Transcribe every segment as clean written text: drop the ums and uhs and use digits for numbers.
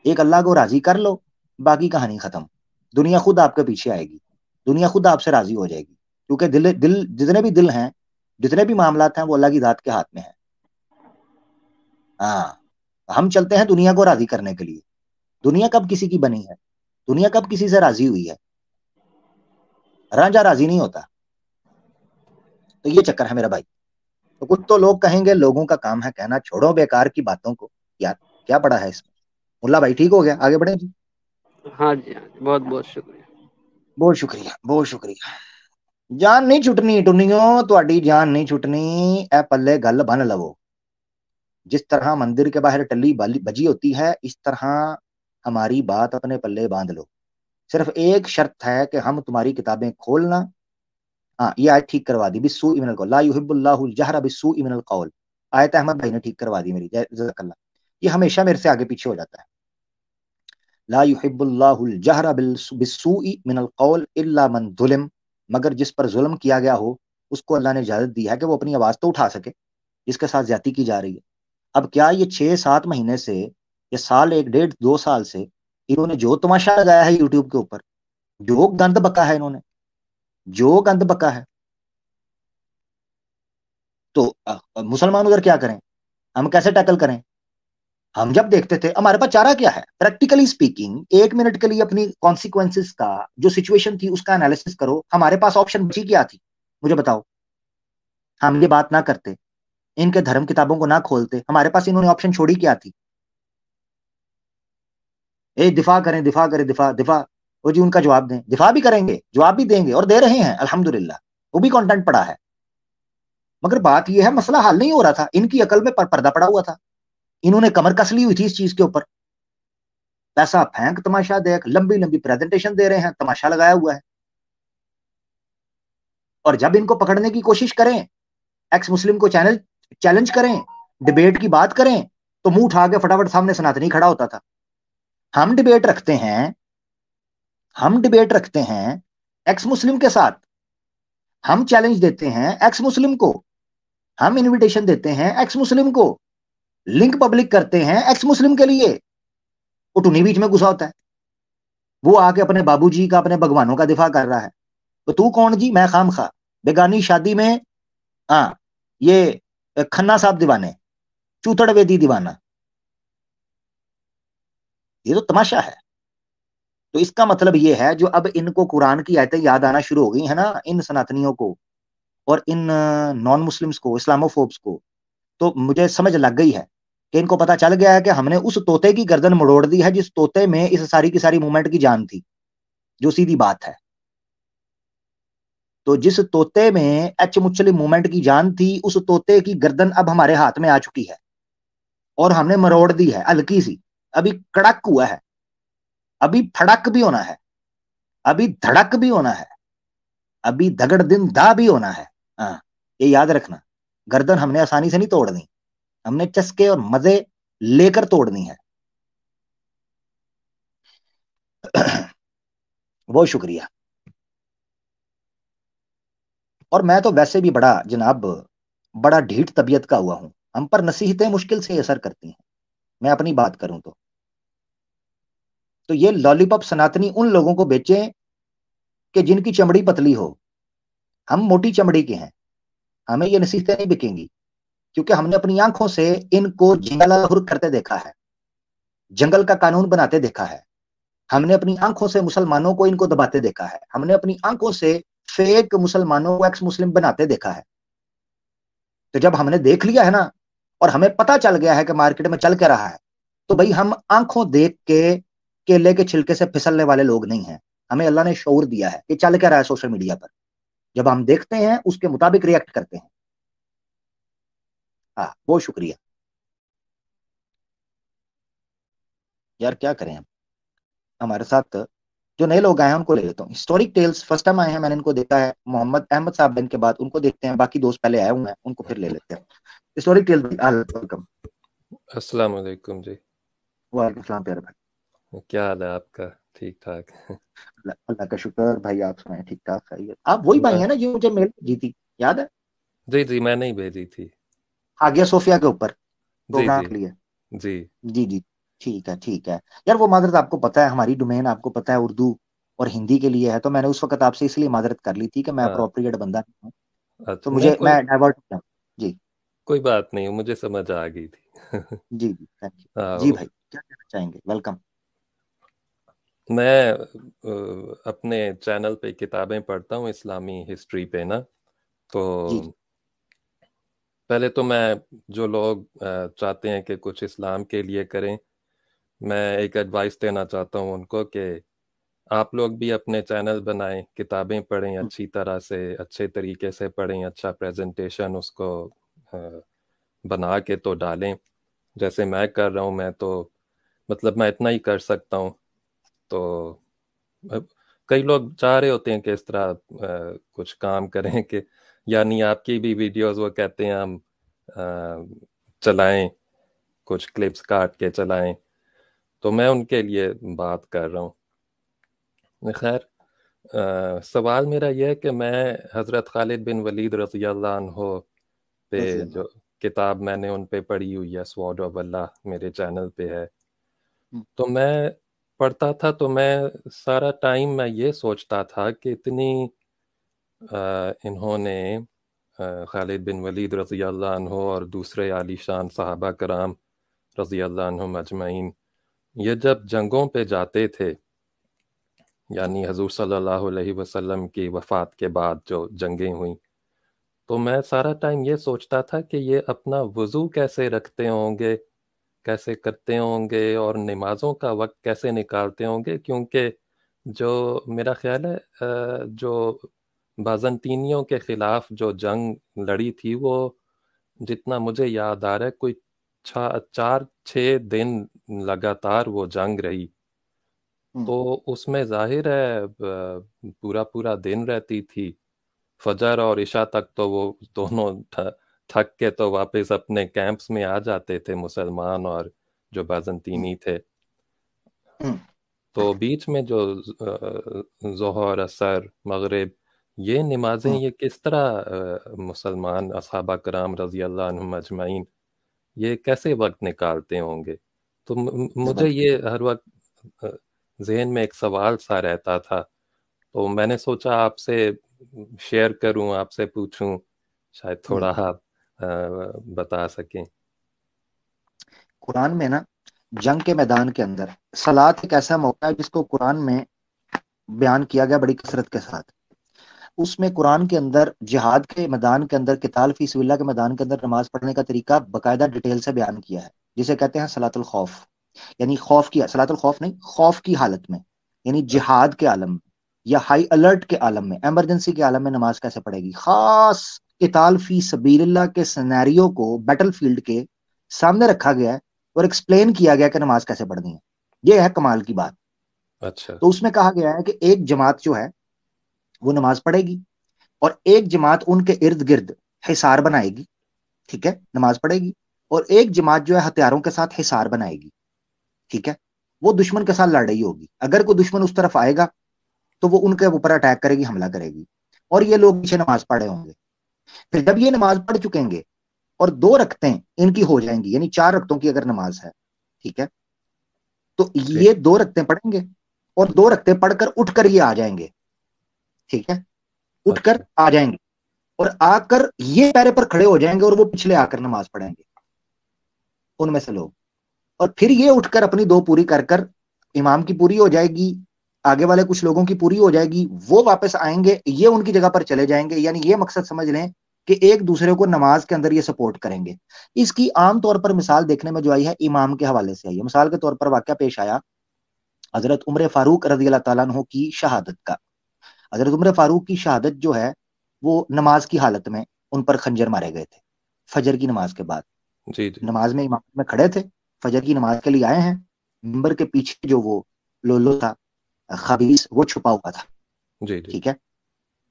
ایک اللہ کو راضی کر لو, باقی کہانی ختم. دنیا خود آپ کے پیچھے آئے گی, دنیا خود آپ سے راضی ہو جائے گی, کیونکہ دل جتنے بھی دل ہیں, جتنے بھی معاملات ہیں, وہ اللہ کی ذات کے ہاتھ میں ہیں. ہاں, ہم چلتے ہیں دنیا کو راضی کرنے کے لیے. دنیا کب کسی کی بنی ہے؟ دنیا کب کسی سے راضی ہوئی ہے؟ رانجھا راضی نہیں ہوتا. تو یہ چکر ہے میرا بھائی. تو کچھ تو لوگ کہیں گے لوگوں کا کام ہے کہنا, چھوڑو بیکار کی باتوں کو یار, کیا پڑا ہے اس میں. ملا بھائی ٹھیک ہو گیا, آگے بڑھیں جی. ہاں جی, ہاں جی, بہت بہت شکریہ. بہت شکریہ, بہت شکریہ. جان نہیں چھٹنی ٹنیوں, تہاڈی جان نہیں چھٹنی, اے پلے گل بن لو. جس طرح مندر کے باہر ٹلی بجی ہوتی ہے, اس طرح ہماری بات اپنے پلے باندھ لو. صرف ایک شرط ہے کہ ہم تمہاری کتابیں کھولنا. ہاں, یہ آیت ٹھیک کروا دی, بالسوء من القول, لا يحب اللہ الجہر بالسوء من القول. آیت احمد بھائی نے ٹھیک کروا دی میری, جزاک اللہ. یہ ہمیشہ میرے سے آگے پیچھے ہو جاتا ہے. لا يحب اللہ الجہر بالسوء من القول الا من ظلم, مگر جس پر ظلم کیا گیا ہو اس کو اللہ نے اجازت دی ہے کہ وہ اپنی آواز تو اٹھا سکے, جس کے ساتھ زیادتی کی جا رہی ہے. اب کیا یہ 6-7 مہینے سے, یہ سال 1-1.5-2 سال سے انہوں نے جو تماشا لگایا ہے یوٹیوب کے اوپر, جو گند بکا ہے انہوں نے, جو گند بکا ہے, تو مسلمان ادھر کیا کریں, ہم کیسے ٹیکل کریں؟ ہم جب دیکھتے تھے, ہمارے پاس چارہ کیا ہے پریکٹیکلی سپیکنگ, 1 منٹ کے لیے اپنی کانسیکوینسز کا, جو سچویشن تھی اس کا انالیسس کرو. ہمارے پاس آپشن بچی کیا تھی مجھے بتاؤ. ہم یہ بات نہ کرتے, ان کے دھرم کتابوں کو نہ کھولتے, ہمارے پاس انہوں نے آپشن چھوڑی کیا تھی؟ دفاع کریں, دفاع کریں, دفاع دفاع. وہ جی ان کا جواب دیں, دفاع بھی کریں گے, جواب بھی دیں گے, اور دے رہے ہیں الحمدللہ, وہ بھی کانٹینٹ پڑا ہے. مگر بات یہ ہے, مسئلہ حل نہیں ہو رہا تھا, ان کی عقل میں پردہ پڑا ہوا تھا, انہوں نے کمر کس لی ہوئی تھی اس چیز کے اوپر. پیسہ پھینک, تماشا دیکھ, لمبی لمبی پریزنٹیشن دے رہے ہیں, تماشا لگایا ہوا ہے. اور جب ان کو پکڑنے کی کوشش کریں, ایکس مسلم کو چیلنج کریں, ڈبیٹ کی بات کریں, تو منہ اٹھا کے فٹافٹ سامنے سناتنی کھڑا ہوتا تھا. ہم ڈبیٹ رکھتے ہیں ایکس مسلم کے ساتھ, ہم چیلنج دیتے ہیں ایکس مسلم کو, ہم انویٹیشن دیتے ہیں ایکس مسلم کو, لنک پبلک کرتے ہیں ایکس مسلم کے لیے. وہ ٹونی بیچ میں گھسا ہوتا ہے, وہ آ کے اپنے بابو جی کا, اپنے بھگوانوں کا دفاع کر رہا ہے. تو کون جی؟ میں خام خواہ بیگانی شادی میں, ہاں, یہ کھنہ صاحب دیوانے, چوتڑ ویدی دیوانہ. یہ تو تماشا ہے. تو اس کا مطلب یہ ہے, جو اب ان کو قرآن کی آیتیں یاد آنا شروع ہو گئی ہیں نا, ان سناتنیوں کو اور ان نان مسلمز کو, اسلامو فوبس کو, تو مجھے سمجھ لگ گئی ہے کہ ان کو پتا چل گیا ہے کہ ہم نے اس طوطے کی گردن مڑوڑ دی ہے جس طوطے میں اس ساری کی ساری موومنٹ کی جان تھی, جو سیدھی بات ہے. تو جس طوطے میں ایچ مسلم موومنٹ کی جان تھی, اس طوطے کی گردن اب ہمارے ہاتھ میں آ چکی ہے, اور ہم نے مروڑ دی ہے ہلکی سی. ابھی کڑک ہوا ہے, ابھی پھڑک بھی ہونا ہے, ابھی دھڑک بھی ہونا ہے, ابھی دگڑ دن دا بھی ہونا ہے. ہاں, یہ یاد رکھنا, گردن ہم نے آسانی سے نہیں توڑنی, ہم نے چسکے اور مزے لے کر توڑنی ہے. بہت شکریہ. اور میں تو ویسے بھی بڑا جناب, بڑا ڈھیٹ طبیعت کا ہوا ہوں, ہم پر نصیحتیں مشکل سے اثر کرتی ہیں. میں اپنی بات کروں تو یہ لالی پاپ سناتنی ان لوگوں کو بیچیں کہ جن کی چمڑی پتلی ہو. ہم موٹی چمڑی کے ہیں, ہمیں یہ نصیحتیں نہیں بکیں گی, کیونکہ ہم نے اپنی آنکھوں سے ان کو جنگل کرتے دیکھا ہے, جنگل کا قانون بناتے دیکھا ہے. ہم نے اپنی آنکھوں سے مسلمانوں کو ان کو دباتے دیکھا ہے, ہم نے اپنی آنکھوں سے فیک مسلمانوں کو ایکس مسلم بناتے دیکھا ہے. تو جب ہم نے دیکھ لیا ہے نا, اور ہمیں پتا چل گیا ہے کہ مارکیٹ میں چل کے رہا ہے, تو بھئی ہم آنکھوں دیکھ کے کیلے کے چھلکے سے پھسلنے والے لوگ نہیں ہیں. ہمیں اللہ نے شعور دیا ہے کہ چل کیا رہا ہے سوشل میڈیا پر, جب ہم دیکھتے ہیں اس کے مطابق ریئیکٹ کرتے ہیں. ہاں, بہت شکریہ یار. کیا کریں ہم, ہمارے ساتھ جو نئے لوگ آئے ہیں ان کو لے لیتا ہوں. ہسٹورک ٹیلز فرسٹ ٹائم آئے ہیں, میں نے ان کو دیکھا ہے. محمد احمد صاحب ان کے بعد ان کو دیکھتے ہیں, باقی دوست پہلے آئے ہوئے ہیں, ان کو پھر لے لیتے ہیں. Historic tells, welcome. السلام علیکم جی. وعلیکم السلام پیارے بھائی, کیا حال ہے آپ کا؟ ٹھیک ٹھاک. اللہ کا شکر بھائی, آپ سنائیں ٹھیک ٹھاک ہے. آپ وہی بھائی ہیں نا جو مجھے میل جیتی, یاد ہے؟ جی جی, میں نہیں بھیجی تھی. آگیا صوفیہ کے اوپر جی پروگرام جی کے لیے. جی جی جی, ٹھیک ہے ٹھیک ہے یار، وہ معذرت آپ کو پتا ہے ہماری ڈومین آپ کو پتا ہے اردو اور ہندی کے لیے ہے، تو میں نے اس وقت آپ سے اس لیے معذرت کر لی تھی کہ میں ہاں اپروپریٹ بندہ نہیں ہوں، تو اچھا، نہیں مجھے کوئی میں ڈائیورٹ ہو جاؤں. جی کوئی بات نہیں، مجھے سمجھ آ گئی تھی جی جی تھینک یو. جی ہاں، بھائی کیا کہنا چاہیں گے؟ ویلکم. میں اپنے چینل پہ کتابیں پڑھتا ہوں اسلامی ہسٹری پہ نا، تو جی پہلے تو میں جو لوگ چاہتے ہیں کہ کچھ اسلام کے لیے کریں، میں ایک ایڈوائس دینا چاہتا ہوں ان کو کہ آپ لوگ بھی اپنے چینل بنائیں، کتابیں پڑھیں، اچھی طرح سے اچھے طریقے سے پڑھیں، اچھا پریزنٹیشن اس کو بنا کے تو ڈالیں جیسے میں کر رہا ہوں. میں تو مطلب میں اتنا ہی کر سکتا ہوں. تو کئی لوگ چاہ رہے ہوتے ہیں کہ اس طرح کچھ کام کریں کہ یعنی آپ کی بھی ویڈیوز وہ کہتے ہیں ہم چلائیں، کچھ کلپس کاٹ کے چلائیں، تو میں ان کے لیے بات کر رہا ہوں. خیر، سوال میرا یہ ہے کہ میں حضرت خالد بن ولید رضی اللہ عنہ پہ رضی اللہ. جو کتاب میں نے ان پہ پڑھی ہوئی ہے، سوارڈ آف اللہ، میرے چینل پہ ہے. تو میں پڑھتا تھا تو میں سارا ٹائم میں یہ سوچتا تھا کہ اتنی انہوں نے خالد بن ولید رضی اللہ عنہ اور دوسرے عالی شان صحابہ کرام رضی اللہ عنہم اجمعین یہ جب جنگوں پہ جاتے تھے، یعنی حضور صلی اللہ علیہ وسلم کی وفات کے بعد جو جنگیں ہوئیں، تو میں سارا ٹائم یہ سوچتا تھا کہ یہ اپنا وضو کیسے رکھتے ہوں گے، کیسے کرتے ہوں گے، اور نمازوں کا وقت کیسے نکالتے ہوں گے، کیونکہ جو میرا خیال ہے جو بازنطینیوں کے خلاف جو جنگ لڑی تھی وہ جتنا مجھے یاد آ رہا ہے کوئی 4-6 دن لگاتار وہ جنگ رہی. تو اس میں ظاہر ہے پورا دن رہتی تھی، فجر اور عشاء تک تو وہ دونوں تھک کے تو واپس اپنے کیمپس میں آ جاتے تھے مسلمان اور جو بازنطینی تھے. تو بیچ میں جو ظہر، عصر، مغرب، یہ نمازیں یہ کس طرح مسلمان اصحابہ کرام رضی اللہ عنہم اجمعین یہ کیسے وقت نکالتے ہوں گے؟ تو مجھے یہ ہر وقت ذہن میں ایک سوال سا رہتا تھا، تو میں نے سوچا آپ سے شیئر کروں، آپ سے پوچھوں، شاید تھوڑا آپ بتا سکیں. قرآن میں نا جنگ کے میدان کے اندر صلات ایک ایسا موقع ہے جس کو قرآن میں بیان کیا گیا بڑی کثرت کے ساتھ. اس میں قرآن کے اندر جہاد کے میدان کے اندر، قتال فی سبیل اللہ کے میدان کے اندر نماز پڑھنے کا طریقہ باقاعدہ ڈیٹیل سے بیان کیا ہے، جسے کہتے ہیں صلاۃ الخوف، یعنی خوف کی، صلاۃ الخوف نہیں، خوف کی حالت میں، یعنی جہاد کے عالم میں یا ہائی الرٹ کے عالم میں، ایمرجنسی کے عالم میں نماز کیسے پڑھے گی. خاص قتال فی سبیل اللہ کے سینیریو کو بیٹل فیلڈ کے سامنے رکھا گیا ہے اور ایکسپلین کیا گیا کہ نماز کیسے پڑھنی ہے. یہ ہے کمال کی بات. اچھا، تو اس میں کہا گیا ہے کہ ایک جماعت جو ہے وہ نماز پڑھے گی اور ایک جماعت ان کے ارد گرد حصار بنائے گی، ٹھیک ہے، نماز پڑھے گی، اور ایک جماعت جو ہے ہتھیاروں کے ساتھ حصار بنائے گی، ٹھیک ہے، وہ دشمن کے ساتھ لڑ رہی ہوگی. اگر کوئی دشمن اس طرف آئے گا تو وہ ان کے اوپر اٹیک کرے گی، حملہ کرے گی، اور یہ لوگ پیچھے نماز پڑھے ہوں گے. پھر جب یہ نماز پڑھ چکیں گے اور 2 رکعتیں ان کی ہو جائیں گی، یعنی 4 رکعتوں کی اگر نماز ہے، ٹھیک ہے، تو یہ 2 رکعتیں پڑھیں گے اور 2 رکعتیں پڑھ کر اٹھ کر یہ آ جائیں گے، ٹھیک ہے، اٹھ کر اچھا، آ جائیں گے اور آ کر یہ پیرے پر کھڑے ہو جائیں گے اور وہ پچھلے آ کر نماز پڑھیں گے ان میں سے لوگ. اور پھر یہ اٹھ کر اپنی 2 پوری کر کر، امام کی پوری ہو جائے گی، آگے والے کچھ لوگوں کی پوری ہو جائے گی، وہ واپس آئیں گے، یہ ان کی جگہ پر چلے جائیں گے. یعنی یہ مقصد سمجھ لیں کہ ایک دوسرے کو نماز کے اندر یہ سپورٹ کریں گے. اس کی عام طور پر مثال دیکھنے میں جو آئی ہے امام کے حوالے سے آئی ہے. مثال کے طور پر واقعہ پیش آیا حضرت عمر فاروق رضی اللہ تعالیٰ عنہ کی شہادت کا. حضرت عمر فاروق کی شہادت جو ہے وہ نماز کی حالت میں ان پر خنجر مارے گئے تھے، فجر کی نماز کے بعد. جی نماز میں امام میں کھڑے تھے، فجر کی نماز کے لیے آئے ہیں، منبر کے پیچھے جو وہ لولو تھا خبیث وہ چھپا ہوا تھا، جی ٹھیک ہے.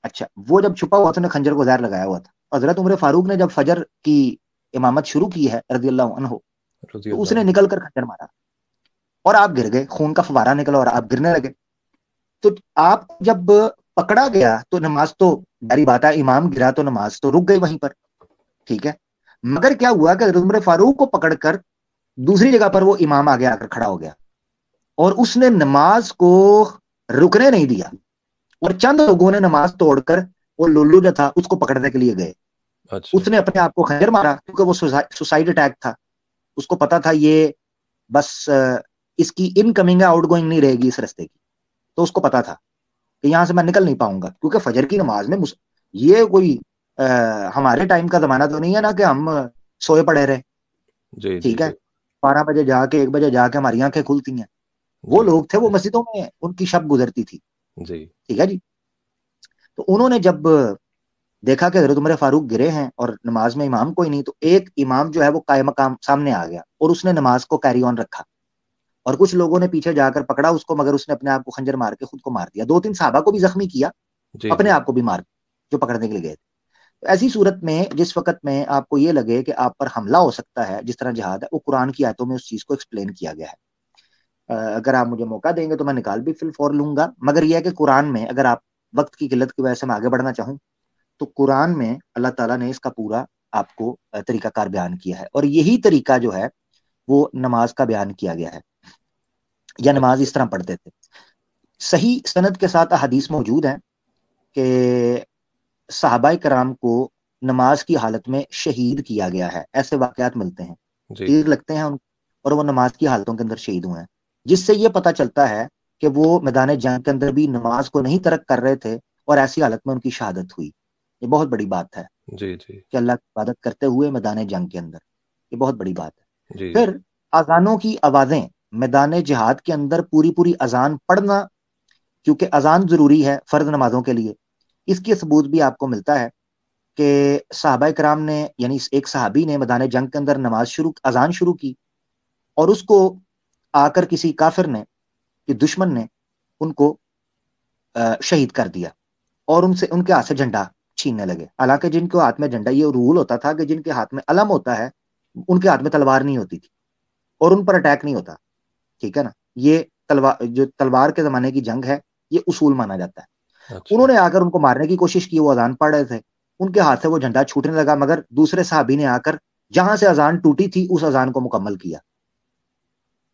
اچھا، وہ جب چھپا ہوا تھا نے خنجر کو زہر لگایا ہوا تھا. حضرت عمر فاروق نے جب فجر کی امامت شروع کی ہے رضی اللہ عنہ، رضی تو اس اللہ نے عنہ. نکل کر خنجر مارا اور آپ گر گئے، خون کا فوارہ نکلا اور آپ گرنے لگے. تو آپ جب پکڑا گیا تو نماز تو باری بات ہے، امام گرا تو نماز تو رک گئی وہیں پر، ٹھیک ہے. مگر کیا ہوا کہ حضرت عمر فاروق کو پکڑ کر دوسری جگہ پر وہ امام آگے آ کر کھڑا ہو گیا اور اس نے نماز کو رکنے نہیں دیا، اور چند لوگوں نے نماز توڑ کر وہ لولو جو تھا اس کو پکڑنے کے لیے گئے. اچھا اس نے اپنے آپ کو خنجر مارا کیونکہ وہ سوسائڈ اٹیک تھا. اس کو پتا تھا یہ بس اس کی ان کمنگ آؤٹ گوئنگ نہیں رہے گی اس رستے کی. تو اس کو پتا تھا کہ یہاں سے میں نکل نہیں پاؤں گا، کیونکہ فجر کی نماز میں یہ کوئی ہمارے ٹائم کا زمانہ تو نہیں ہے نا کہ ہم سوئے پڑے رہے. جی جی ٹھیک ہے، جی 12 بجے جا کے 1 بجے جا کے ہماری آنکھیں کھلتی ہیں. وہ جی لوگ تھے وہ مسجدوں میں ان کی شب گزرتی تھی. جی ٹھیک ہے جی. تو انہوں نے جب دیکھا کہ حضرت عمر فاروق گرے ہیں اور نماز میں امام کوئی نہیں، تو ایک امام جو ہے وہ قائم مقام سامنے آ گیا اور اس نے نماز کو کیری آن رکھا، اور کچھ لوگوں نے پیچھے جا کر پکڑا اس کو، مگر اس نے اپنے آپ کو خنجر مار کے خود کو مار دیا. 2-3 صحابہ کو بھی زخمی کیا، جی اپنے جی آپ کو بھی مار دیا جو پکڑنے کے لیے گئے تھے. تو ایسی صورت میں جس وقت میں آپ کو یہ لگے کہ آپ پر حملہ ہو سکتا ہے جس طرح جہاد ہے، وہ قرآن کی آیتوں میں اس چیز کو ایکسپلین کیا گیا ہے. اگر آپ مجھے موقع دیں گے تو میں نکال بھی فی الفور لوں گا، مگر یہ ہے کہ قرآن میں اگر آپ وقت کی قلت کی وجہ سے میں آگے بڑھنا چاہوں تو قرآن میں اللہ تعالیٰ نے اس کا پورا آپ کو طریقہ کار بیان کیا ہے، اور یہی طریقہ جو ہے وہ نماز کا بیان کیا گیا ہے، یا نماز اچھا اس طرح پڑھتے تھے. صحیح سند کے ساتھ حدیث موجود ہیں کہ صحابہ کرام کو نماز کی حالت میں شہید کیا گیا ہے. ایسے واقعات ملتے ہیں، جی تیر لگتے ہیں ان اور وہ نماز کی حالتوں کے اندر شہید ہوئے ہیں، جس سے یہ پتا چلتا ہے کہ وہ میدان جنگ کے اندر بھی نماز کو نہیں ترک کر رہے تھے اور ایسی حالت میں ان کی شہادت ہوئی. یہ بہت بڑی بات ہے جی جی کہ اللہ کی عبادت کرتے ہوئے میدان جنگ کے اندر، یہ بہت بڑی بات ہے. جی پھر اذانوں کی آوازیں میدان جہاد کے اندر پوری پوری اذان پڑھنا، کیونکہ اذان ضروری ہے فرض نمازوں کے لیے. اس کی ثبوت بھی آپ کو ملتا ہے کہ صحابہ کرام نے، یعنی ایک صحابی نے میدان جنگ کے اندر اذان شروع کی، اور اس کو آ کر کسی کافر نے، کہ دشمن نے ان کو شہید کر دیا اور ان کے ہاتھ سے جھنڈا چھیننے لگے. حالانکہ جن کے ہاتھ میں جھنڈا، یہ رول ہوتا تھا کہ جن کے ہاتھ میں علم ہوتا ہے ان کے ہاتھ میں تلوار نہیں ہوتی تھی اور ان پر اٹیک نہیں ہوتا. ٹھیک ہے نا، یہ تلوار کے زمانے کی جنگ ہے، یہ اصول مانا جاتا ہے. اچھا انہوں نے آ کر ان کو مارنے کی کوشش کی، وہ اذان پڑھ رہے تھے، ان کے ہاتھ سے وہ جھنڈا چھوٹنے لگا، مگر دوسرے صحابی نے آ کر جہاں سے اذان ٹوٹی تھی اس اذان کو مکمل کیا.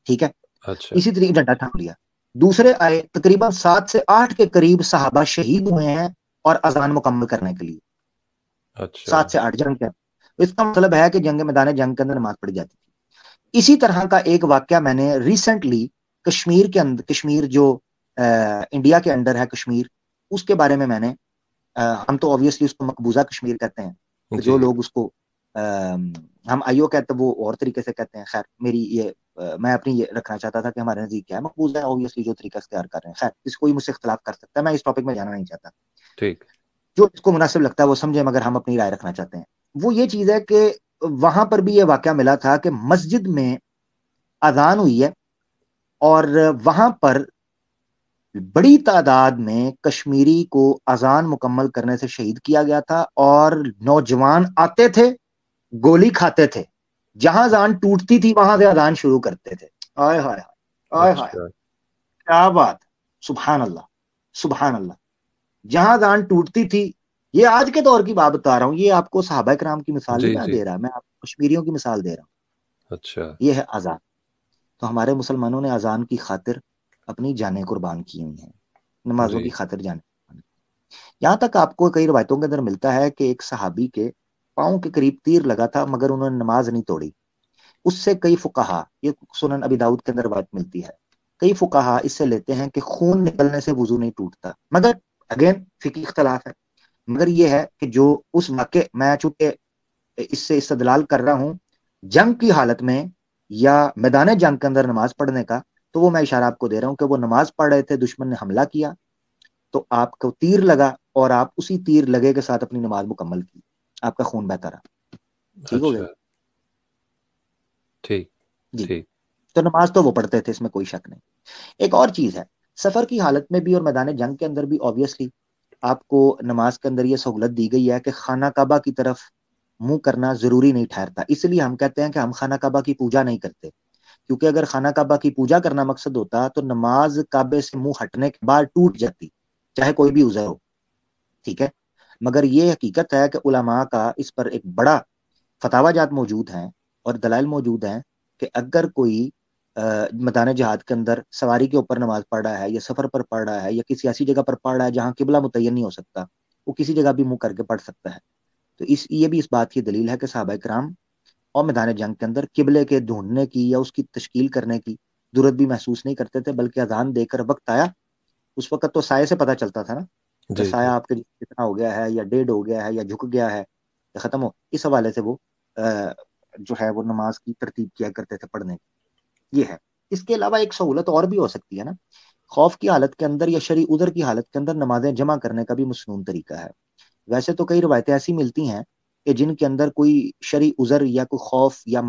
ٹھیک ہے، اچھا اسی طریقے جھنڈا تھام لیا. دوسرے آئے، تقریباً 7 سے 8 کے قریب صحابہ شہید ہوئے ہیں اور اذان مکمل کرنے کے لیے. اچھا 7 سے 8 جنگ کے، اس کا مطلب ہے کہ میدان جنگ کے اندر نماز پڑھی جاتی تھی. اسی طرح کا ایک واقعہ میں نے ریسنٹلی کشمیر کے اندر، کشمیر جو انڈیا کے انڈر ہے کشمیر، اس کے بارے میں نے ہم تو obviously اس کو مقبوضہ کشمیر کہتے ہیں، تو جو جی لوگ اس کو ہم آئیو کہتے ہیں وہ اور طریقے سے کہتے ہیں. خیر میری یہ میں اپنی یہ رکھنا چاہتا تھا کہ ہمارے نزدیک کیا ہے، مقبوضہ ہے obviously جو طریقہ اختیار کر رہے ہیں. خیر اس کوئی مجھ سے اختلاف کر سکتا ہے، میں اس ٹاپک میں جانا نہیں چاہتا. ٹھیک جو اس کو مناسب لگتا ہے وہ سمجھے، مگر ہم اپنی رائے رکھنا چاہتے ہیں. وہ یہ چیز ہے کہ وہاں پر بھی یہ واقعہ ملا تھا کہ مسجد میں اذان ہوئی ہے اور وہاں پر بڑی تعداد میں کشمیری کو اذان مکمل کرنے سے شہید کیا گیا تھا، اور نوجوان آتے تھے گولی کھاتے تھے، جہاں اذان ٹوٹتی تھی وہاں سے اذان شروع کرتے تھے. آئے ہائے آئے ہائے، اچھا کیا بات، سبحان اللہ سبحان اللہ. جہاں اذان ٹوٹتی تھی، یہ آج کے دور کی بات بتا رہا ہوں، یہ آپ کو صحابہ کرام کی مثال جی نہیں میں جی دے رہا، میں آپ کو کشمیریوں کی مثال دے رہا ہوں. اچھا یہ ہے اذان. تو ہمارے مسلمانوں نے اذان کی خاطر اپنی جانیں قربان کی ہوئی ہیں، نمازوں جی کی خاطر جانیں. یہاں تک آپ کو کئی روایتوں کے اندر ملتا ہے کہ ایک صحابی کے پاؤں کے قریب تیر لگا تھا مگر انہوں نے نماز نہیں توڑی. اس سے کئی فقہا، یہ سنن ابی داؤد کے اندر روایت ملتی ہے، کئی فقہا اس سے لیتے ہیں کہ خون نکلنے سے وضو نہیں ٹوٹتا. مگر اگین فقہی اختلاف ہے، مگر یہ ہے کہ جو اس واقع میں چونکہ اس سے استدلال کر رہا ہوں جنگ کی حالت میں یا میدان جنگ کے اندر نماز پڑھنے کا، تو وہ میں اشارہ آپ کو دے رہا ہوں کہ وہ نماز پڑھ رہے تھے، دشمن نے حملہ کیا تو آپ کو تیر لگا اور آپ اسی تیر لگے کے ساتھ اپنی نماز مکمل کی، آپ کا خون بہتا رہا. ٹھیک ہو گیا اچھا ٹھیک جی. ٹھیک تو نماز تو وہ پڑھتے تھے، اس میں کوئی شک نہیں. ایک اور چیز ہے، سفر کی حالت میں بھی اور میدان جنگ کے اندر بھی آبویسلی آپ کو نماز کے اندر یہ سہولت دی گئی ہے کہ خانہ کعبہ کی طرف منہ کرنا ضروری نہیں ٹھہرتا. اس لیے ہم کہتے ہیں کہ ہم خانہ کعبہ کی پوجا نہیں کرتے، کیونکہ اگر خانہ کعبہ کی پوجا کرنا مقصد ہوتا تو نماز کعبے سے منہ ہٹنے کے بعد ٹوٹ جاتی، چاہے کوئی بھی عذر ہو. ٹھیک ہے، مگر یہ حقیقت ہے کہ علماء کا اس پر ایک بڑا فتاوی جات موجود ہیں اور دلائل موجود ہیں کہ اگر کوئی میدان جہاد کے اندر سواری کے اوپر نماز پڑھ رہا ہے یا سفر پر پڑھ رہا ہے یا کسی ایسی جگہ پر پڑھ رہا ہے جہاں قبلہ متعین نہیں ہو سکتا، وہ کسی جگہ بھی منہ کر کے پڑھ سکتا ہے. تو یہ بھی اس بات کی دلیل ہے کہ صحابہ کرام اور میدان جنگ کے اندر قبلے کے ڈھونڈنے کی یا اس کی تشکیل کرنے کی ضرورت بھی محسوس نہیں کرتے تھے، بلکہ اذان دے کر وقت آیا، اس وقت تو سائے سے پتہ چلتا تھا نا کہ جی سایہ جی آپ کے کتنا ہو گیا ہے یا ڈیڑھ ہو گیا ہے یا جھک گیا ہے یا ختم ہو. اس حوالے سے وہ جو ہے وہ نماز کی ترتیب کیا کرتے تھے پڑھنے کی. یہ ہے. اس کے علاوہ ایک سہولت اور بھی ہو سکتی ہے نا، خوف کی حالت کے اندر یا شرعی عذر کی حالت کے اندر نمازیں جمع کرنے کا بھی مسنون طریقہ ہے. ویسے تو کئی روایتیں ایسی ملتی ہیں کہ جن کے اندر کوئی شرعی عذر یا کوئی خوف یا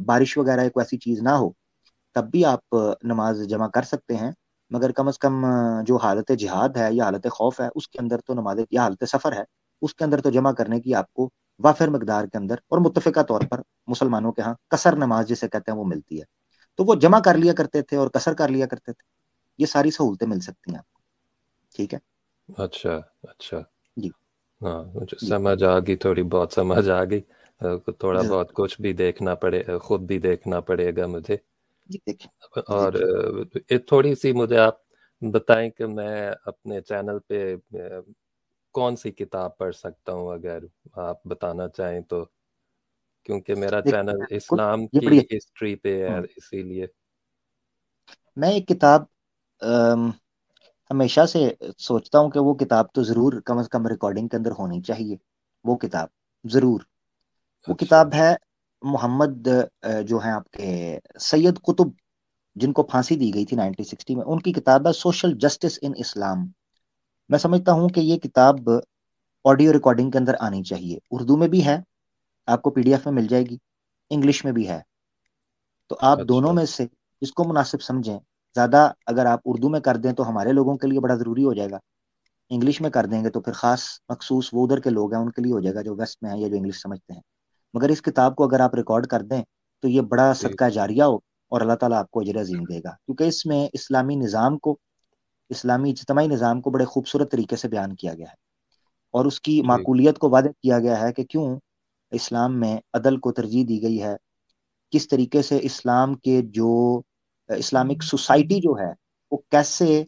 بارش وغیرہ کوئی ایسی چیز نہ ہو، تب بھی آپ نماز جمع کر سکتے ہیں، مگر کم از کم جو حالت جہاد ہے یا حالت خوف ہے اس کے اندر تو نماز، یا حالت سفر ہے اس کے اندر تو جمع کرنے کی آپ کو وافر مقدار کے اندر اور متفقہ طور پر مسلمانوں کے ہاں قصر نماز جسے کہتے ہیں وہ ملتی ہے. تو وہ جمع کر لیا کرتے تھے اور قصر کر لیا کرتے تھے. یہ ساری سہولتیں مل سکتی ہیں آپ کو. ٹھیک ہے اچھا اچھا. جی. ہاں مجھے جی سمجھ آ گئی، تھوڑی بہت سمجھ آ گئی. تھوڑا جزاک بہت کچھ بھی دیکھنا پڑے، خود بھی دیکھنا پڑے گا مجھے. جی دیکھیں اور دیکھیں تھوڑی سی مجھے آپ بتائیں کہ میں اپنے چینل پہ کون سی کتاب پڑھ سکتا ہوں، اگر آپ بتانا چاہیں تو، کیونکہ میرا دیکھیں چینل بالکل، اسلام یہ کی بڑی ہسٹری پہ ہے، ہوں، اسی لیے. میں ایک کتاب ہمیشہ سے سوچتا ہوں کہ وہ کتاب تو ضرور کم از کم ریکارڈنگ کے اندر ہونی چاہیے. وہ کتاب ضرور، وہ اچھا کتاب ہے محمد جو ہیں آپ کے سید قطب، جن کو پھانسی دی گئی تھی 1960 میں. ان کی کتاب ہے سوشل جسٹس ان اسلام. میں سمجھتا ہوں کہ یہ کتاب آڈیو ریکارڈنگ کے اندر آنی چاہیے. اردو میں بھی ہے، آپ کو PDF میں مل جائے گی، انگلش میں بھی ہے. تو آپ دونوں اچھا. میں سے جس کو مناسب سمجھیں. زیادہ اگر آپ اردو میں کر دیں تو ہمارے لوگوں کے لیے بڑا ضروری ہو جائے گا، انگلش میں کر دیں گے تو پھر خاص مخصوص وہ ادھر کے لوگ ہیں ان کے لیے ہو جائے گا جو ویسٹ میں ہیں یا جو انگلش سمجھتے ہیں. مگر اس کتاب کو اگر آپ ریکارڈ کر دیں تو یہ بڑا جی صدقہ جاریہ ہو اور اللہ تعالیٰ آپ کو اجر عظیم دے گا، کیونکہ اس میں اسلامی نظام کو، اسلامی اجتماعی نظام کو بڑے خوبصورت طریقے سے بیان کیا گیا ہے، اور اس کی ٹھیک. معقولیت کو واضح کیا گیا ہے کہ کیوں اسلام میں عدل کو ترجیح دی گئی ہے، کس طریقے سے اسلام کے جو اسلامک سوسائٹی جو ہے وہ کیسے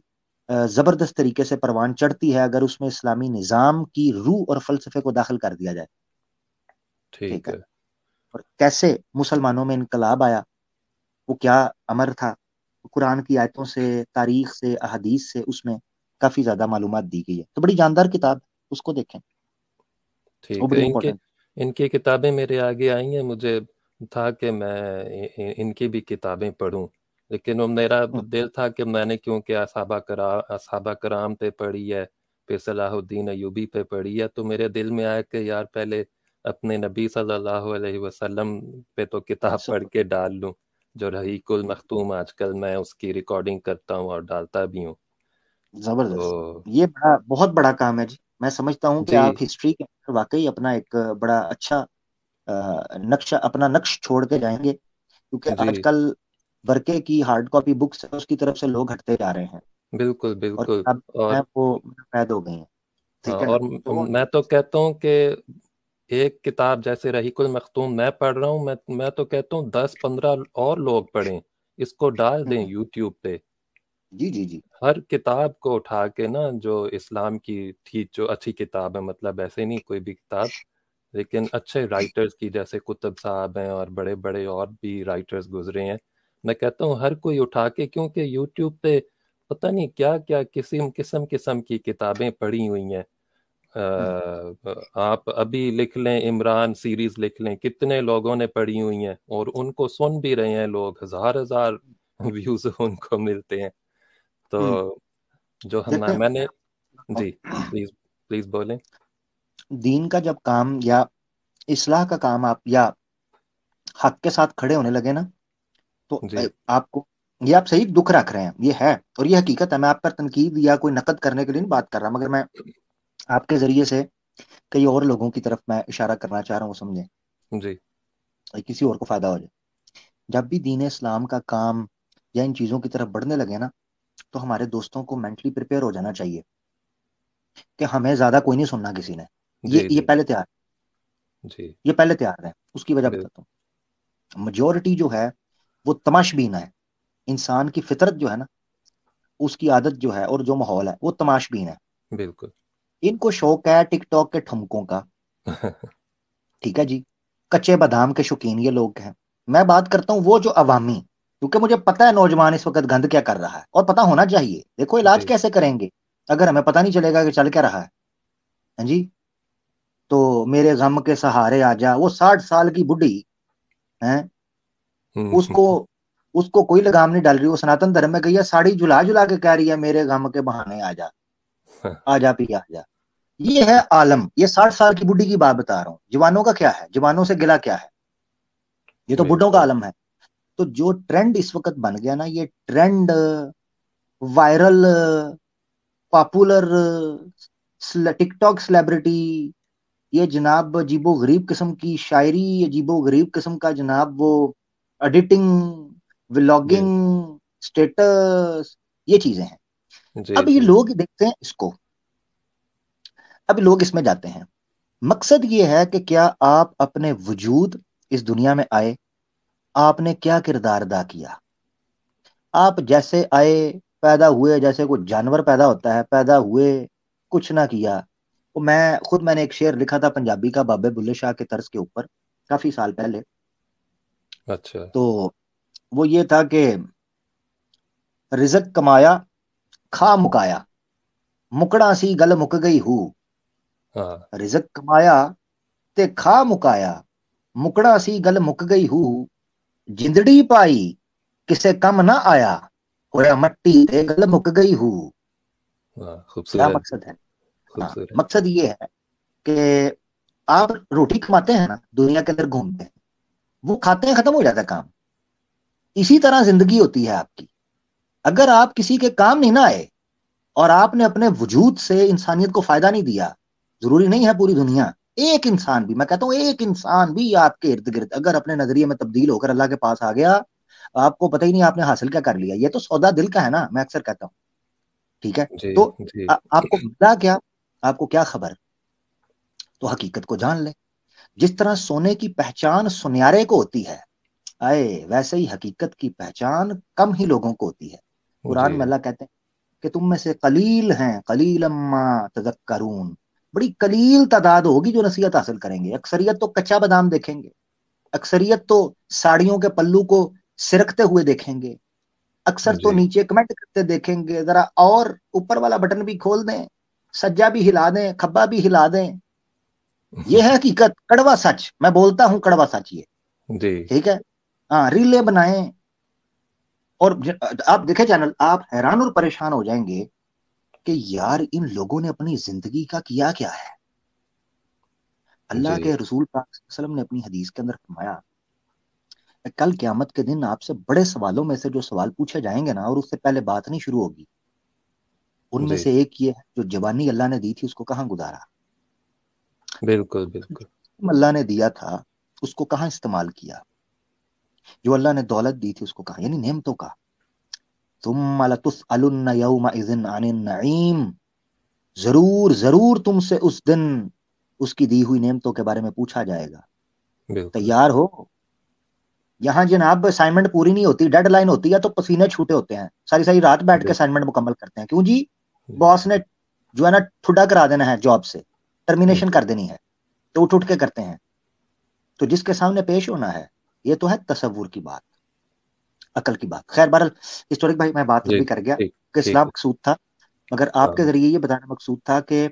زبردست طریقے سے پروان چڑھتی ہے اگر اس میں اسلامی نظام کی روح اور فلسفے کو داخل کر دیا جائے. ٹھیک ٹھیک ہے. ہے. اور کیسے مسلمانوں میں انقلاب آیا، وہ کیا امر تھا، قرآن کی آیتوں سے، تاریخ سے، احادیث سے اس میں کافی زیادہ معلومات دی گئی ہے. تو بڑی جاندار کتاب، اس کو دیکھیں، وہ ٹھیک بڑی ہے. امپورٹنٹ. ان کی کتابیں میرے آگے آئی ہیں، مجھے تھا کہ میں ان کی بھی کتابیں پڑھوں، لیکن وہ میرا دل تھا کہ میں نے کیونکہ اصحابہ کرام پہ پڑھی ہے، پھر صلاح الدین ایوبی پہ پڑھی ہے، تو میرے دل میں آیا کہ یار پہلے اپنے نبی صلی اللہ علیہ وسلم پہ تو کتاب پڑھ کے ڈال لوں، جو رحیق المختوم آج کل میں اس کی ریکارڈنگ کرتا ہوں اور ڈالتا بھی ہوں. زبردست. تو یہ بہت بڑا کام ہے جی. میں سمجھتا ہوں کہ جی آپ ہسٹری کے اندر واقعی اپنا ایک بڑا اچھا نقشہ، اپنا نقش چھوڑ کے جائیں گے، کیونکہ جی آج کل برقے کی ہارڈ کاپی بکس اس کی طرف سے لوگ ہٹتے جا رہے ہیں بالکل اور بالکل. کتابیں اور ہیں وہ قید ہو گئی ہیں. ٹھیک ہے نا. اور تو میں تو کہتا ہوں کہ ایک کتاب جیسے رحیق المختوم میں پڑھ رہا ہوں، میں تو کہتا ہوں 10-15 اور لوگ پڑھیں، اس کو ڈال دیں یوٹیوب پہ. جی جی جی ہر کتاب کو اٹھا کے نا، جو اسلام کی تھی، جو اچھی کتاب ہے، مطلب ایسے نہیں کوئی بھی کتاب، لیکن اچھے رائٹرز کی، جیسے کتب صاحب ہیں اور بڑے بڑے اور بھی رائٹرز گزرے ہیں، میں کہتا ہوں ہر کوئی اٹھا کے، کیونکہ یوٹیوب پہ پتہ نہیں کیا کیا قسم کی کتابیں پڑھی ہوئی ہیں. آپ ابھی لکھ لیں، عمران سیریز لکھ لیں، کتنے لوگوں نے پڑھی ہوئی ہیں اور ان کو سن بھی رہے ہیں لوگ، ہزار ویوز ان کو ملتے ہیں. تو جو دیکھیں، میں نے، جی پلیز پلیز بولیں. دین کا جب کام یا اصلاح کا کام آپ یا حق کے ساتھ کھڑے ہونے لگے نا، تو جی آپ کو، یہ آپ صحیح دکھ رکھ رہے ہیں، یہ ہے اور یہ حقیقت ہے. میں آپ پر تنقید یا کوئی نقد کرنے کے لیے نہیں بات کر رہا، مگر میں آپ کے ذریعے سے کئی اور لوگوں کی طرف میں اشارہ کرنا چاہ رہا ہوں، سمجھیں، جی کسی اور کو فائدہ ہو جائے. جب بھی دین اسلام کا کام یا ان چیزوں کی طرف بڑھنے لگے نا، تو ہمارے دوستوں کو مینٹلی پریپیئر ہو جانا چاہیے کہ ہمیں زیادہ کوئی نہیں سننا کسی نے. جی یہ جی پہلے تیار، جی یہ پہلے تیار ہے. اس کی وجہ بال- بتاتا ہوں. میجورٹی جو ہے وہ تماش بین ہے. انسان کی فطرت جو ہے نا، اس کی عادت جو ہے اور جو ماحول ہے وہ تماش بین ہے. بالکل. ان کو شوق ہے ٹک ٹاک کے ٹھمکوں کا. ٹھیک ہے جی، کچے بادام کے شوقین یہ لوگ ہیں. میں بات کرتا ہوں وہ جو عوامی، کیونکہ مجھے پتا ہے نوجوان اس وقت گند کیا کر رہا ہے اور پتا ہونا چاہیے. دیکھو علاج جی کیسے کریں گے اگر ہمیں پتا نہیں چلے گا کہ چل کیا رہا ہے. ہاں جی، تو میرے غم کے سہارے آ جا، وہ 60 سال کی بڈھی ہے، اس کو اس کو کوئی لگام نہیں ڈال رہی. وہ سناتن دھرم میں گئی ہے، ساڑی جلا جلا کے کہہ رہی ہے میرے غم کے بہانے آ جا، آ جا پی آ جا. یہ ہے عالم. یہ 60 سال کی بڈھی کی بات بتا رہا ہوں. جوانوں کا کیا ہے؟ جوانوں سے گلا کیا ہے؟ یہ تو بڈھوں کا بالکل. عالم ہے. تو جو ٹرینڈ اس وقت بن گیا نا، یہ ٹرینڈ وائرل پاپولر ٹک ٹاک سیلیبریٹی، یہ جناب عجیب و غریب قسم کی شاعری، عجیب و غریب قسم کا جناب وہ ایڈیٹنگ، جی ولاگنگ، سٹیٹس، یہ چیزیں ہیں. جی اب یہ جی لوگ دیکھتے ہیں اس کو، اب لوگ اس میں جاتے ہیں. مقصد یہ ہے کہ کیا آپ اپنے وجود اس دنیا میں آئے، آپ نے کیا کردار ادا کیا. آپ جیسے آئے، پیدا ہوئے جیسے کوئی جانور پیدا ہوتا ہے، پیدا ہوئے کچھ نہ کیا. میں نے ایک شعر لکھا تھا پنجابی کا بابے بلے شاہ کے طرز کے اوپر کافی سال پہلے. اچھا. تو وہ یہ تھا کہ رزق کمایا کھا مکایا، مکڑا سی گل مک گئی ہو. ہاں رزق کمایا تے کھا مکایا، مکڑا سی گل مک گئی ہو. جندڑی پائی کسے کم نہ آیا، ہویا مٹی تے گل مک گئی ہو. ہاں کیا خوبصورت جی. مقصد ہے؟ ہاں، خوبصورت. مقصد یہ ہے کہ آپ روٹی کماتے ہیں نا، دنیا کے اندر گھومتے ہیں، وہ کھاتے ہیں ختم ہو جاتا ہے کام. اسی طرح زندگی ہوتی ہے آپ کی. اگر آپ کسی کے کام نہیں نہ آئے اور آپ نے اپنے وجود سے انسانیت کو فائدہ نہیں دیا، ضروری نہیں ہے پوری دنیا، ایک انسان بھی، میں کہتا ہوں ایک انسان بھی آپ کے ارد گرد اگر اپنے نظریے میں تبدیل ہو کر اللہ کے پاس آ گیا، آپ کو پتہ ہی نہیں آپ نے حاصل کیا کر لیا. یہ تو سودا دل کا ہے نا، میں اکثر کہتا ہوں. ٹھیک ہے، جی تو جی آپ کو ملا کیا، آپ کو کیا خبر؟ تو حقیقت کو جان لیں. جس طرح سونے کی پہچان سنیارے کو ہوتی ہے، آئے ویسے ہی حقیقت کی پہچان کم ہی لوگوں کو ہوتی ہے. جی قرآن میں اللہ کہتے ہیں کہ تم میں سے قلیل ہیں، قلیل ما تذکرون، بڑی قلیل تعداد ہوگی جو نصیحت حاصل کریں گے. اکثریت تو کچا بادام دیکھیں گے، اکثریت تو ساڑیوں کے پلو کو سرکتے ہوئے دیکھیں گے، اکثر تو جی نیچے کمنٹ کرتے دیکھیں گے. ذرا اور اوپر والا بٹن بھی کھول دیں، سجا بھی ہلا دیں، کھبا بھی ہلا دیں. یہ ہے حقیقت، کڑوا سچ. میں بولتا ہوں کڑوا سچ یہ. جی ٹھیک ہے، ہاں، ریلے بنائیں اور آپ دیکھیں چینل، آپ حیران اور پریشان ہو جائیں گے کہ یار ان لوگوں نے اپنی زندگی کا کیا کیا ہے. اللہ جی کے رسول پاک صلی اللہ علیہ وسلم نے اپنی حدیث کے اندر فرمایا کہ کل قیامت کے دن آپ سے بڑے سوالوں میں سے جو سوال پوچھے جائیں گے نا، اور اس سے پہلے بات نہیں شروع ہوگی، ان میں جی سے ایک یہ ہے جو جوانی اللہ نے دی تھی اس کو کہاں گزارا. بالکل بالکل. اللہ نے دیا تھا اس کو کہاں استعمال کیا. جو اللہ نے دولت دی تھی اس کو کہاں، یعنی نعمتوں کا. ثم لتسألن یومئذ عن النعیم، ضرور ضرور تم سے اس دن اس کی دی ہوئی نعمتوں کے بارے میں پوچھا جائے گا. بالکل تیار ہو. یہاں جناب اسائنمنٹ پوری نہیں ہوتی، ڈیڈ لائن ہوتی ہے تو پسینے چھوٹے ہوتے ہیں، ساری ساری رات بیٹھ کے بالکل. اسائنمنٹ مکمل کرتے ہیں. کیوں جی؟ باس نے جو ہے نا ٹھڈا کرا دینا ہے، جاب سے ٹرمینیشن جی کر دینی ہے، تو اٹھ کے کرتے ہیں. تو جس کے سامنے پیش ہونا ہے، یہ تو ہے تصور کی بات، عقل کی بات. خیر بہرحال ہسٹورک بھائی میں بات جی لمبی کر گیا ٹھیک کہ ٹھیک اسلام ہے. مقصود تھا، مگر آپ کے ہاں ذریعے یہ بتانا مقصود تھا کہ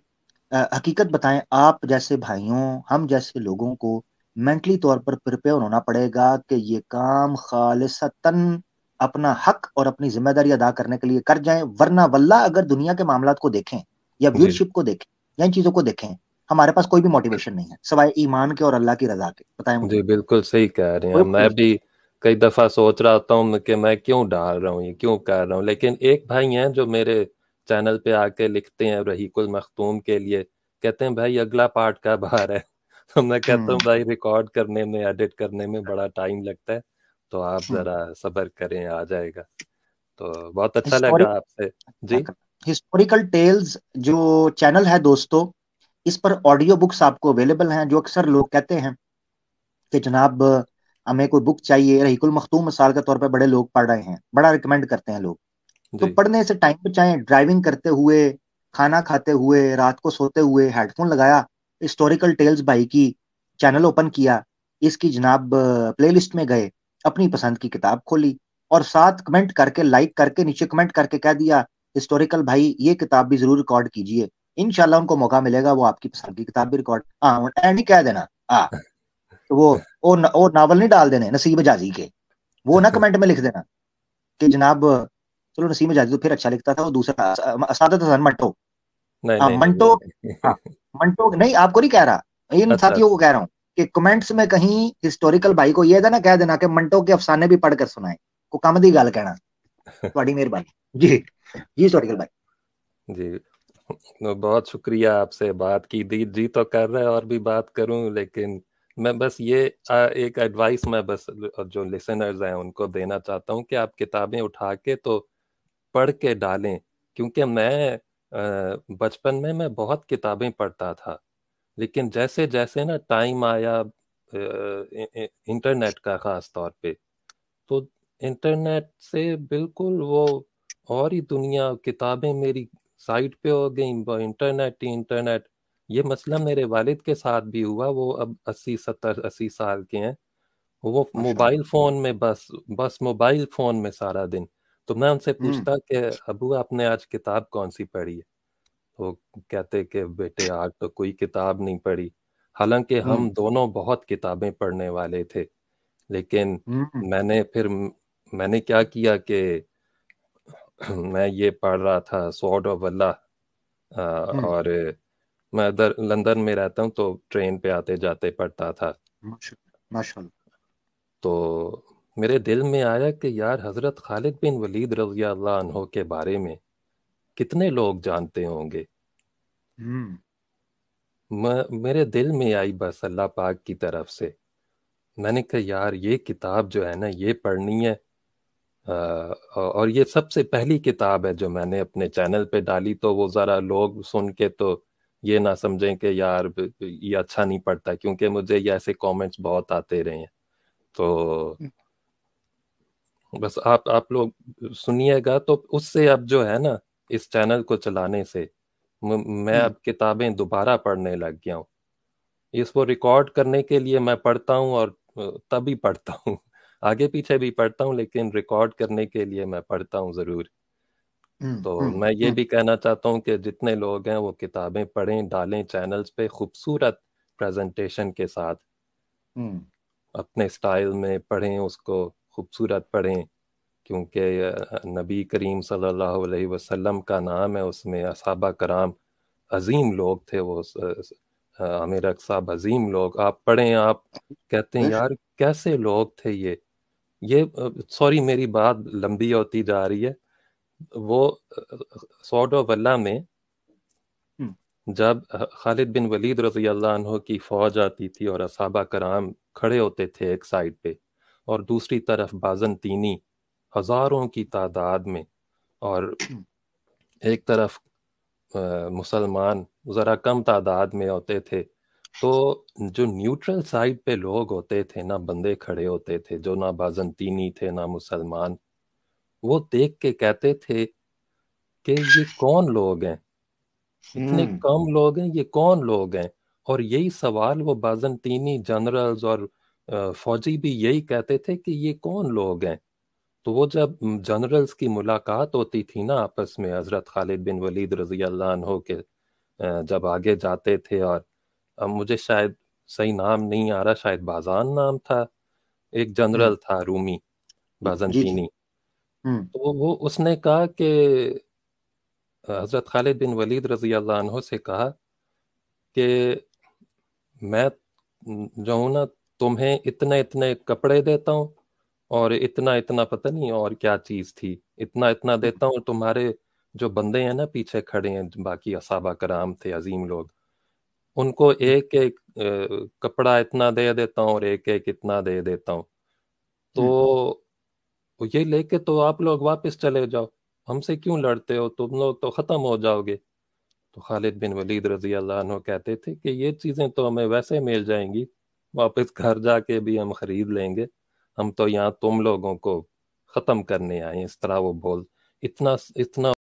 حقیقت بتائیں. آپ جیسے بھائیوں، ہم جیسے لوگوں کو مینٹلی طور پر پریپیئر ہونا پڑے گا کہ یہ کام خالصتاً اپنا حق اور اپنی ذمہ داری ادا کرنے کے لیے کر جائیں. ورنہ واللہ اگر دنیا کے معاملات کو دیکھیں یا جی ویورشپ کو دیکھیں یا ان چیزوں کو دیکھیں، ہمارے پاس کوئی بھی موٹیویشن نہیں ہے سوائے ایمان کے اور اللہ کی رضا کے. بتائیں مجھے. جی بالکل صحیح کہہ رہے ہیں. کوئی میں موٹیویشن. بھی کئی دفعہ سوچ رہا ہوں کہ میں کیوں ڈال رہا ہوں، یہ کیوں کر رہا ہوں، لیکن ایک بھائی ہیں جو میرے چینل پہ آ کے لکھتے ہیں رحیق المختوم کے لیے، کہتے ہیں بھائی اگلا پارٹ کب آ رہا ہے. تو میں کہتا ہوں بھائی ریکارڈ کرنے میں، ایڈٹ کرنے میں بڑا ٹائم لگتا ہے، تو آپ ذرا صبر کریں، آ جائے گا. تو بہت اچھا لگا آپ سے. جی ہسٹوریکل ٹیلز جو چینل ہے دوستو، اس پر آڈیو بکس آپ کو اویلیبل ہیں. جو اکثر لوگ کہتے ہیں کہ جناب ہمیں کوئی بک چاہیے، رحیق المختوم مثال کے طور پہ بڑے لوگ پڑھ رہے ہیں، بڑا ریکمینڈ کرتے ہیں لوگ، تو جی پڑھنے سے ٹائم بچائیں، ڈرائیونگ کرتے ہوئے، کھانا کھاتے ہوئے، رات کو سوتے ہوئے ہیڈ فون لگایا، ہسٹوریکل ٹیلز بھائی کی چینل اوپن کیا، اس کی جناب پلے لسٹ میں گئے، اپنی پسند کی کتاب کھولی، اور ساتھ کمنٹ کر کے، لائک کر کے، نیچے کمنٹ کر کے کہہ دیا ہسٹوریکل بھائی یہ کتاب بھی ضرور ریکارڈ کیجئے، انشاءاللہ ان کو موقع ملے گا وہ آپ کی پسند کی کتاب بھی ریکارڈ، ہاں اینڈ ہی کہہ دینا، ہاں تو وہ ناول نہیں ڈال دینے نصیب جازی کے، وہ نہ کمنٹ میں لکھ دینا کہ جناب چلو نسیم جازی تو پھر اچھا لکھتا تھا، وہ دوسرا سعادت حسن منٹو، نہیں ہاں نہیں نہیں منٹو، وہ ہاں نہیں منٹو نہیں، آپ کو نہیں کہہ رہا، ان اچھا ساتھیوں اچھا کو کہہ رہا ہوں کہ کمنٹس میں کہیں ہسٹوریکل بھائی کو یہ تھا نا کہہ دینا کہ منٹو کے افسانے بھی پڑھ کر سنائے، کو کم دی گل کہنا، تھوڑی مہربانی جی، جی ہسٹوریکل بھائی. جی بہت شکریہ، آپ سے بات کی جی تو کر رہے اور بھی بات کروں، لیکن میں بس یہ ایک ایڈوائس میں بس جو لسنرز ہیں ان کو دینا چاہتا ہوں کہ آپ کتابیں اٹھا کے تو پڑھ کے ڈالیں، کیونکہ میں بچپن میں بہت کتابیں پڑھتا تھا، لیکن جیسے جیسے نا ٹائم آیا انٹرنیٹ کا خاص طور پہ، تو انٹرنیٹ سے بالکل وہ اور ہی دنیا، کتابیں میری سائٹ پہ ہو گئیں، انٹرنیٹ ہی انٹرنیٹ. یہ مسئلہ میرے والد کے ساتھ بھی ہوا، وہ اب 80 سال کے ہیں، وہ ماشاء موبائل اللہ. فون میں بس موبائل فون میں سارا دن. تو میں ان سے ہوں پوچھتا کہ ابو آپ نے آج کتاب کون سی پڑھی ہے؟ وہ کہتے کہ بیٹے آج تو کوئی کتاب نہیں پڑھی، حالانکہ ہوں ہم دونوں بہت کتابیں پڑھنے والے تھے. لیکن ہوں میں نے کیا کیا کہ میں یہ پڑھ رہا تھا سورڈ آف اللہ، ہوں اور میں ادھر لندن میں رہتا ہوں تو ٹرین پہ آتے جاتے پڑھتا تھا. ماشاء اللہ. تو میرے دل میں آیا کہ یار حضرت خالد بن ولید رضی اللہ عنہ کے بارے میں کتنے لوگ جانتے ہوں گے. ہوں میرے دل میں آئی بس اللہ پاک کی طرف سے، میں نے کہا یار یہ کتاب جو ہے نا یہ پڑھنی ہے. اور یہ سب سے پہلی کتاب ہے جو میں نے اپنے چینل پہ ڈالی، تو وہ ذرا لوگ سن کے تو یہ نہ سمجھیں کہ یار یہ اچھا نہیں پڑھتا، کیونکہ مجھے یہ ایسے کامنٹس بہت آتے رہے ہیں. تو بس آپ لوگ سنیے گا، تو اس سے اب جو ہے نا اس چینل کو چلانے سے میں ہوں اب کتابیں دوبارہ پڑھنے لگ گیا ہوں. اس کو ریکارڈ کرنے کے لیے میں پڑھتا ہوں، اور تبھی پڑھتا ہوں، آگے پیچھے بھی پڑھتا ہوں، لیکن ریکارڈ کرنے کے لیے میں پڑھتا ہوں ضرور. تو میں یہ بھی کہنا چاہتا ہوں کہ جتنے لوگ ہیں وہ کتابیں پڑھیں، ڈالیں چینلز پہ خوبصورت پریزنٹیشن کے ساتھ، ہوں اپنے سٹائل میں پڑھیں، اس کو خوبصورت پڑھیں، کیونکہ نبی کریم صلی اللہ علیہ وسلم کا نام ہے اس میں. اصحابہ کرام عظیم لوگ تھے، وہ عامر صاحب عظیم لوگ. آپ پڑھیں، آپ کہتے ہیں بے شک. یار کیسے لوگ تھے یہ سوری میری بات لمبی ہوتی جا رہی ہے. وہ سورڈ آف اللہ میں ہوں جب خالد بن ولید رضی اللہ عنہ کی فوج آتی تھی اور اصحابہ کرام کھڑے ہوتے تھے ایک سائڈ پہ، اور دوسری طرف بازنطینی ہزاروں کی تعداد میں، اور ایک طرف مسلمان ذرا کم تعداد میں ہوتے تھے، تو جو نیوٹرل سائڈ پہ لوگ ہوتے تھے، نہ بندے کھڑے ہوتے تھے جو نہ بازنطینی تھے نہ مسلمان، وہ دیکھ کے کہتے تھے کہ یہ کون لوگ ہیں، اتنے ہوں کم لوگ ہیں، یہ کون لوگ ہیں. اور یہی سوال وہ بازنطینی جنرلز اور فوجی بھی یہی کہتے تھے کہ یہ کون لوگ ہیں. تو وہ جب جنرلز کی ملاقات ہوتی تھی نا آپس میں، حضرت خالد بن ولید رضی اللہ عنہ کے جب آگے جاتے تھے، اور مجھے شاید صحیح نام نہیں آ رہا، شاید بازان نام تھا، ایک ہوں جنرل تھا رومی جی جی. بازنطینی. ہوں تو وہ اس نے کہا کہ حضرت خالد بن ولید رضی اللہ عنہ سے کہا کہ میں جو ہوں نا تمہیں اتنے اتنے کپڑے دیتا ہوں، اور اتنا اتنا پتہ نہیں اور کیا چیز تھی، اتنا اتنا دیتا ہوں، اور تمہارے جو بندے ہیں نا پیچھے کھڑے ہیں، باقی اصحابہ کرام تھے عظیم لوگ، ان کو ایک ایک کپڑا اتنا دے دیتا ہوں اور ایک ایک اتنا دے دیتا ہوں. تو یہ لے کے تو آپ لوگ واپس چلے جاؤ، ہم سے کیوں لڑتے ہو، تم لوگ تو ختم ہو جاؤ گے. تو خالد بن ولید رضی اللہ عنہ کہتے تھے کہ یہ چیزیں تو ہمیں ویسے مل جائیں گی، واپس گھر جا کے بھی ہم خرید لیں گے، ہم تو یہاں تم لوگوں کو ختم کرنے آئے ہیں، اس طرح وہ اتنا اتنا